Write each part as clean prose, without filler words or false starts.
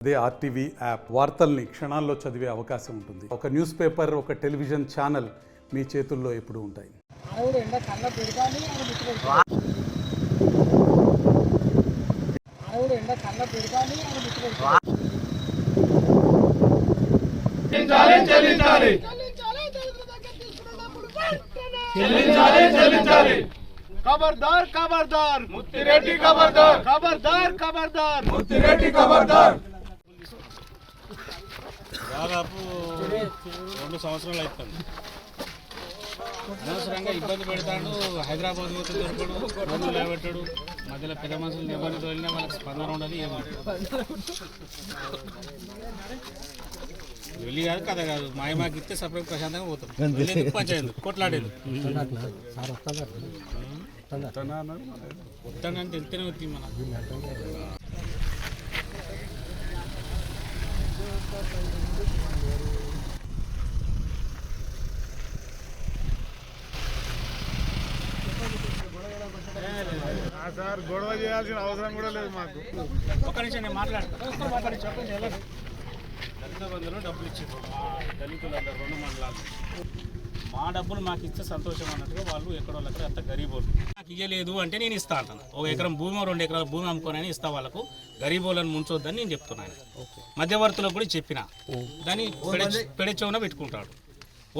అదే RTV app వార్తల్ని క్షణాల్లో చదివే అవకాశం ఉంటుంది. ఒక న్యూస్ పేపర్, ఒక టెలివిజన్ ఛానల్ మీ చేతుల్లో ఎప్పుడూ ఉంటాయి. खबरदार खबरदार मुत्तिरेड्डी खबरदार खबरदार खबरदार मुत्तिरेड्डी खबरदार దాదాపు 2 సంవత్సరాలు అవుతుంది. అనవసరంగా ఇబ్బంది పెడతాడు. హైదరాబాద్ పోతే దొరకడు, రోడ్లు లేబెట్టాడు. మధ్యలో పెద్ద మనుషులు ఎవరిని తోలినా వాళ్ళకి స్పందన ఉండదు. వెళ్ళి కాదు కథ కాదు, మాయమాకి ఇస్తే సపరేట్ ప్రశాంతంగా పోతాం. పంచాయతీ కొట్లాడేది వస్తానంటే వెళ్తేనే వచ్చింది మన సార్ గొడవ చేయాల్సిన అవసరం కూడా లేదు మాకు. ఒక్క నిమిషం నేను మాట్లాడతాను. దళిత బంధువులు డబ్బులు ఇచ్చారు మా దళితులందరూ 2 మండలాలు. మా డబ్బులు మాకు ఇస్తే సంతోషం అన్నట్టుగా వాళ్ళు ఎక్కడో అక్కడ అంత గరీబోళ్ళు. నాకు ఇయ్యలేదు అంటే నేను ఇస్తా అంటాను. 1 ఎకరం భూమి 2 ఎకరాల భూమి అమ్ముకొని ఇస్తా వాళ్ళకు. గరీబోళ్ళని ముంచొద్దని నేను చెప్తున్నాను. మధ్యవర్తులకు కూడా చెప్పిన దాన్ని పెడచెవున పెట్టుకుంటాడు,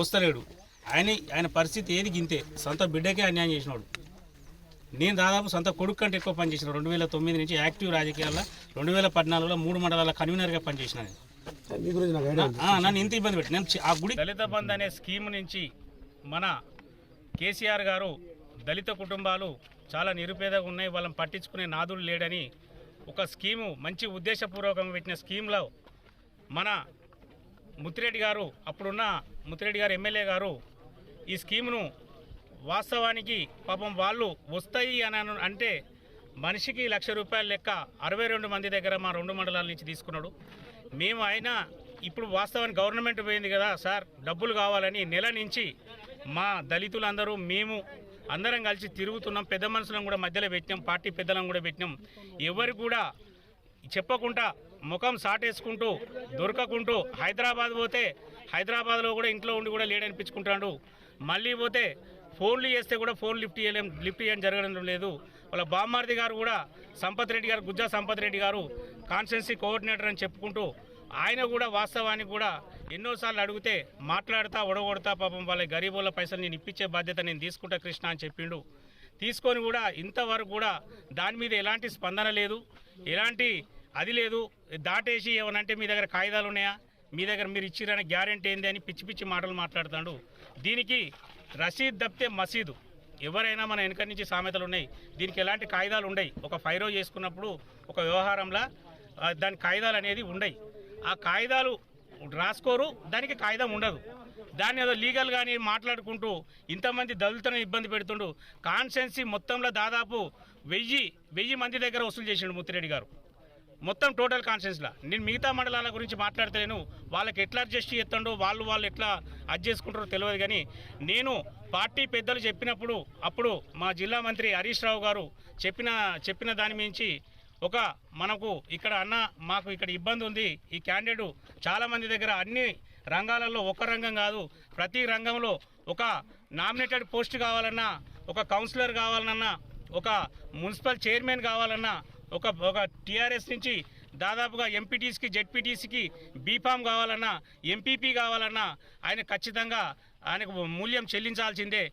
వస్తలేడు. ఆయన పరిస్థితి ఏది గింతే. సొంత బిడ్డకే అన్యాయం చేసినాడు. నేను దాదాపు సొంత కొడుకు కంటే ఎక్కువ పనిచేసిన 2009 నుంచి యాక్టివ్ రాజకీయాల్లో 2014లో 3 మండలాల కన్వీనర్గా పనిచేసిన నన్ను ఇంత ఇబ్బంది పెట్టి నేను ఆ గుడి దళిత బంధు అనే స్కీమ్ నుంచి మన కేసీఆర్ గారు దళిత కుటుంబాలు చాలా నిరుపేదగా ఉన్నాయి, వాళ్ళని పట్టించుకునే నాదుడు లేడని ఒక స్కీము మంచి ఉద్దేశపూర్వకంగా పెట్టిన స్కీమ్లో మన ముత్తిరెడ్డి గారు, అప్పుడున్న ముత్తిరెడ్డి గారు ఎమ్మెల్యే గారు ఈ స్కీమును వాస్తవానికి పాపం వాళ్ళు వస్తాయి అని అంటే మనిషికి ₹1,00,000 లెక్క 62 మంది దగ్గర మా 2 మండలాల నుంచి తీసుకున్నాడు. మేము అయినా ఇప్పుడు వాస్తవానికి గవర్నమెంట్ పోయింది కదా సార్, డబ్బులు కావాలని నెల నుంచి మా దళితులందరూ మేము అందరం కలిసి తిరుగుతున్నాం. పెద్ద మనుషులను కూడా మధ్యలో పెట్టినాం, పార్టీ పెద్దలను కూడా పెట్టినాం. ఎవరు కూడా చెప్పకుండా ముఖం సాటేసుకుంటూ దొరకకుంటూ హైదరాబాద్ పోతే హైదరాబాద్లో కూడా ఇంట్లో ఉండి కూడా లేడనిపించుకుంటాడు. మళ్ళీ పోతే ఫోన్లు చేస్తే కూడా ఫోన్ లిఫ్ట్ చేయడం జరగడం లేదు. వాళ్ళ బామ్మార్ది గారు కూడా సంపత్ రెడ్డి గారు, గుజ్జా సంపత్ రెడ్డి గారు కాన్స్టిట్యున్సీ కోఆర్డినేటర్ అని చెప్పుకుంటూ ఆయన కూడా వాస్తవానికి కూడా ఎన్నోసార్లు అడిగితే మాట్లాడుతా ఒడగొడతా పాపం వాళ్ళ గరీబుల పైసలు నేను ఇప్పించే బాధ్యత నేను తీసుకుంటా కృష్ణ అని చెప్పిండు. తీసుకొని కూడా ఇంతవరకు కూడా దాని మీద ఎలాంటి స్పందన లేదు, ఎలాంటి అది లేదు. దాటేసి ఏమనంటే మీ దగ్గర కాగితాలు ఉన్నాయా, మీ దగ్గర మీరు ఇచ్చిరని గ్యారెంటీ ఏంది అని పిచ్చి పిచ్చి మాటలు మాట్లాడుతాడు. దీనికి రసీద్ తప్పితే మసీదు. ఎవరైనా మన వెనక నుంచి సామెతలు ఉన్నాయి, దీనికి ఎలాంటి కాగితాలు ఉండయి. ఒక ఫైరో చేసుకున్నప్పుడు ఒక వ్యవహారంలో దాని కాగితాలు అనేది ఉండయి. ఆ కాగితాలు రాసుకోరు, దానికి కాగితం ఉండదు. దాన్ని ఏదో లీగల్ కానీ మాట్లాడుకుంటూ ఇంతమంది దళితులను ఇబ్బంది పెడుతుండు. కాన్స్టిట్యున్సీ మొత్తంలో దాదాపు 1000 మంది దగ్గర వసూలు చేసిండు ముత్తిరెడ్డి గారు. మొత్తం టోటల్ కాన్స్టిట్యున్సీలో. నేను మిగతా మండలాల గురించి మాట్లాడతలేను, వాళ్ళకి ఎట్లా అడ్జస్ట్ చేస్తుండో వాళ్ళు ఎట్లా అడ్జస్ట్ చేసుకుంటారో తెలియదు. కానీ నేను పార్టీ పెద్దలు చెప్పినప్పుడు అప్పుడు మా జిల్లా మంత్రి హరీష్ రావు గారు చెప్పిన దాని మించి మనకు ఇక్కడ మాకు ఇక్కడ ఇబ్బంది ఉంది. ఈ క్యాండిడేట్ చాలామంది దగ్గర అన్ని రంగాలలో ఒక రంగం కాదు, ప్రతి రంగంలో ఒక నామినేటెడ్ పోస్ట్ కావాలన్నా, ఒక కౌన్సిలర్ కావాలన్నా, ఒక మున్సిపల్ చైర్మన్ కావాలన్నా, ఒక టీఆర్ఎస్ నుంచి దాదాపుగా ఎంపీటీసీకి జెడ్పీటీసీకి బీఫామ్ కావాలన్నా, ఎంపీపీ కావాలన్నా ఆయన ఖచ్చితంగా ఆయనకు మూల్యం చెల్లించాల్సిందే.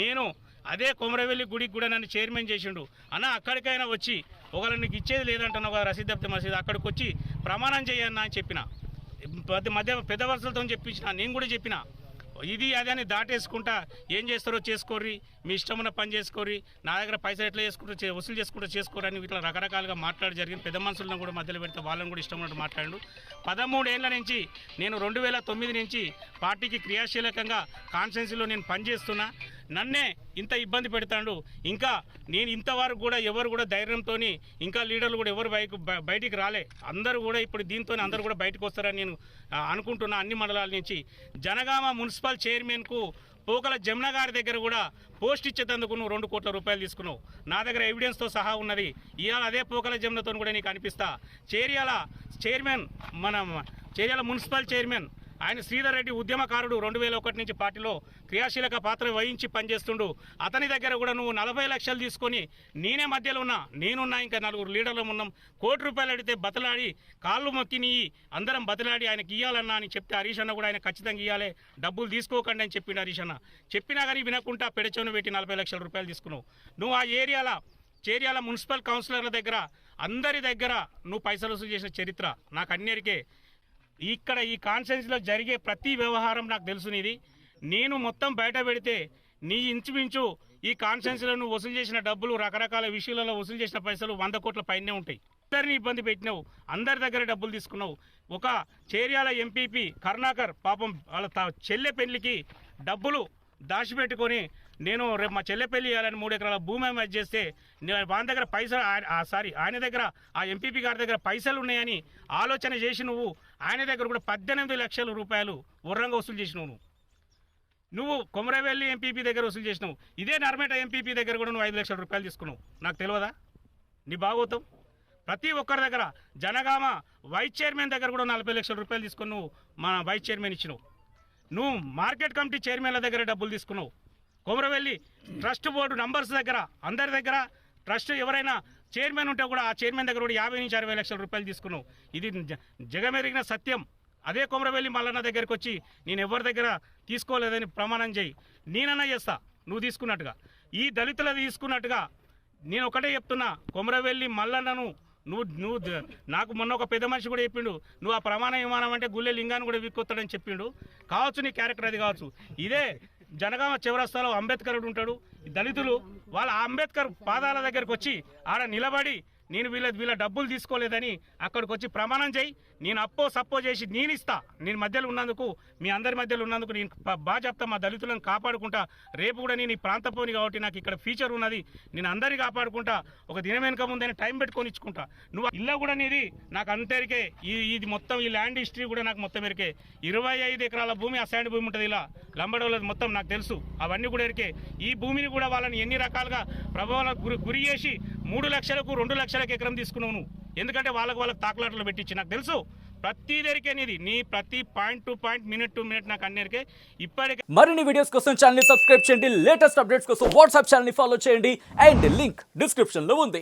నేను అదే కొమరవెల్లి గుడికి కూడా నన్ను చైర్మన్ చేసిండు. అక్కడికైనా వచ్చి ఒకవేళ నీకు ఇచ్చేది లేదంటున్నావు కదా రసీద్ తప్పితే మసీదు, అక్కడికి వచ్చి ప్రమాణం చేయన్నా అని చెప్పిన. మధ్య పెద్ద వరుసలతో చెప్పించిన. నేను కూడా చెప్పిన ఇది అదని దాటేసుకుంటా ఏం చేస్తారో చేసుకోర్రి, మీ ఇష్టమున్న పని చేసుకోర్రి, నా దగ్గర పైసలు ఎట్లా చేసుకుంటూ వసూలు చేసుకుంటూ చేసుకోరని ఇట్లా రకరకాలుగా మాట్లాడి జరిగింది. పెద్ద మనుషులను కూడా మధ్యలో పెడితే వాళ్ళని కూడా ఇష్టం ఉన్నట్టు మాట్లాడు. 13 ఏళ్ల నుంచి నేను 2009 నుంచి పార్టీకి క్రియాశీలకంగా కాన్స్టిట్యున్సీలో నేను పనిచేస్తున్నా. నన్నే ఇంత ఇబ్బంది పెడతాడు. ఇంకా నేను ఇంతవరకు కూడా ఎవరు కూడా ధైర్యంతో, ఇంకా లీడర్లు కూడా ఎవరు బయటికి రాలే. అందరూ కూడా ఇప్పుడు దీంతో అందరూ కూడా బయటకు వస్తారని నేను అనుకుంటున్నా. అన్ని మండలాల నుంచి జనగామ మున్సిపల్ చైర్మన్కు పోకల జమున గారి దగ్గర కూడా పోస్ట్ ఇచ్చేందుకు నువ్వు 2 కోట్ల రూపాయలు తీసుకున్నావు. నా దగ్గర ఎవిడెన్స్తో సహా ఉన్నది. ఇవాళ అదే పోకల జమునతో కూడా నీకు అనిపిస్తా. Cheryal chairman, Cheryal municipal chairman ఆయన శ్రీధర్ రెడ్డి ఉద్యమకారుడు, 2001 నుంచి పార్టీలో క్రియాశీలక పాత్ర వహించి పనిచేస్తుండు. అతని దగ్గర కూడా నువ్వు 40 లక్షలు తీసుకొని నేనే మధ్యలో ఉన్నా, నేనున్నా, ఇంకా 4 లీడర్లు ఉన్నాం. ₹1 కోటి అడిగితే బతలాడి కాళ్ళు మొక్కి నీ అందరం బతలాడి ఆయనకి ఇవ్వాలన్నా అని చెప్తే హరీష్ అన్న కూడా ఆయన ఖచ్చితంగా ఇవ్వాలి, డబ్బులు తీసుకోకండి అని చెప్పిండు హరీష్ అన్న. చెప్పినా కానీ వినకుండా పెడచోను పెట్టి 40 లక్షల రూపాయలు తీసుకున్నావు. నువ్వు ఆ చేర్యాల మున్సిపల్ కౌన్సిలర్ల దగ్గర అందరి దగ్గర నువ్వు పైసలు వసూలు చేసిన చరిత్ర నాకు అన్నిరికే. ఇక్కడ ఈ కాన్స్టిట్యున్సీలో జరిగే ప్రతి వ్యవహారం నాకు తెలుసు నీది. నేను మొత్తం బయట పెడితే నీ ఇంచుమించు ఈ కాన్స్టిట్యున్సీలో నువ్వు వసూలు చేసిన డబ్బులు, రకరకాల విషయాలలో వసూలు చేసిన పైసలు 100 కోట్ల పైనే ఉంటాయి. అందరినీ ఇబ్బంది పెట్టినావు, అందరి దగ్గర డబ్బులు తీసుకున్నావు. ఒక చేర్యాల ఎంపీపీ కరుణాకర్ పాపం వాళ్ళ చెల్లె పెళ్లికి డబ్బులు దాచిపెట్టుకొని నేను రేపు మా చెల్లె పెళ్లి చేయాలని 3 ఎకరాల భూమి అమ్మేసి చేస్తే వాళ్ళ దగ్గర పైసలు ఆయన దగ్గర ఆ ఎంపీపీ గారి దగ్గర పైసలు ఉన్నాయని ఆలోచన చేసి నువ్వు ఆయన దగ్గర కూడా 18 లక్షల రూపాయలు ఉర్రంగా వసూలు చేసినావు. నువ్వు కొమరవెల్లి ఎంపీపీ దగ్గర వసూలు చేసినావు. ఇదే నర్మేట ఎంపీపీ దగ్గర కూడా నువ్వు 5 లక్షల రూపాయలు తీసుకున్నావు. నాకు తెలియదా నీ భాగవతం? ప్రతి ఒక్కరి దగ్గర జనగామ వైస్ చైర్మన్ దగ్గర కూడా 40 లక్షల రూపాయలు తీసుకుని నువ్వు మన వైస్ చైర్మన్ ఇచ్చినావు. నువ్వు మార్కెట్ కమిటీ చైర్మన్ల దగ్గర డబ్బులు తీసుకున్నావు. కొమరవెల్లి ట్రస్ట్ బోర్డు నంబర్స్ దగ్గర అందరి దగ్గర ట్రస్ట్ ఎవరైనా చైర్మన్ ఉంటే కూడా ఆ చైర్మన్ దగ్గర కూడా 50 నుంచి 60 లక్షల రూపాయలు తీసుకున్నావు. ఇది జగమెరిగిన సత్యం. అదే కొమరవెల్లి మల్లన్న దగ్గరికి వచ్చి నేను ఎవరి దగ్గర తీసుకోలేదని ప్రమాణం చేయి. నేనన్నా చేస్తా నువ్వు తీసుకున్నట్టుగా. ఈ దళితులు తీసుకున్నట్టుగా నేను ఒకటే చెప్తున్నా, కొమరవెల్లి మల్లన్నను నువ్వు నాకు మొన్న ఒక పెద్ద మనిషి కూడా చెప్పిండు, నువ్వు ఆ ప్రమాణ విమానం అంటే గుళ్ళె లింగాన్ని కూడా విక్కొత్తాడని చెప్పిండు. కావచ్చు నీ క్యారెక్టర్ అది కావచ్చు. ఇదే జనగామ చౌరస్తాలో అంబేద్కరుడు ఉంటాడు. దళితులు వాళ్ళ అంబేద్కర్ పాదాల దగ్గరకు వచ్చి ఆడ నిలబడి నేను వీళ్ళ డబ్బులు తీసుకోలేదని అక్కడికి వచ్చి ప్రమాణం చేయి. నేను అప్పో సప్పో చేసి నేను ఇస్తా. నేను మధ్యలో ఉన్నందుకు, మీ అందరి మధ్యలో ఉన్నందుకు నేను బాగా చెప్తా. మా దళితులను కాపాడుకుంటా. రేపు కూడా నేను ఈ ప్రాంతపోని కాబట్టి నాకు ఇక్కడ ఫ్యూచర్ ఉన్నది. నేను అందరినీ కాపాడుకుంటా. ఒక దినం వెనుక ముందని టైం పెట్టుకొని ఇచ్చుకుంటా. నువ్వు ఇల్లు కూడా నీది నాకు అంతేరికే. ఇది మొత్తం ఈ ల్యాండ్ హిస్టరీ కూడా నాకు మొత్తం ఎరికే. 25 ఎకరాల భూమి అసైన్డ్ భూమి ఉంటుంది ఇలా లంబడోళ్ళది మొత్తం నాకు తెలుసు. అవన్నీ కూడా ఎరికే. ఈ భూమిని కూడా వాళ్ళని ఎన్ని రకాలుగా ప్రభావాలకు గురి చేసి 3 లక్షలకు 2 లక్షలకు ఎకరం తీసుకున్నావు నువ్వు. ఎందుకంటే వాళ్ళకు తాకులాటలు పెట్టించి నాకు తెలుసు. ప్రతి దరికే నీది. నీ ప్రతి point to point, minute to minute నాకు అన్నిరికే. ఇప్పటికే మరిన్ని వీడియోస్ కోసం ఛానల్ ని సబ్స్క్రైబ్ చేయండి. లేటెస్ట్ అప్డేట్స్ కోసం వాట్సాప్ ఛానల్ ని ఫాలో చేయండి. అండ్ లింక్ డిస్క్రిప్షన్ లో ఉంది.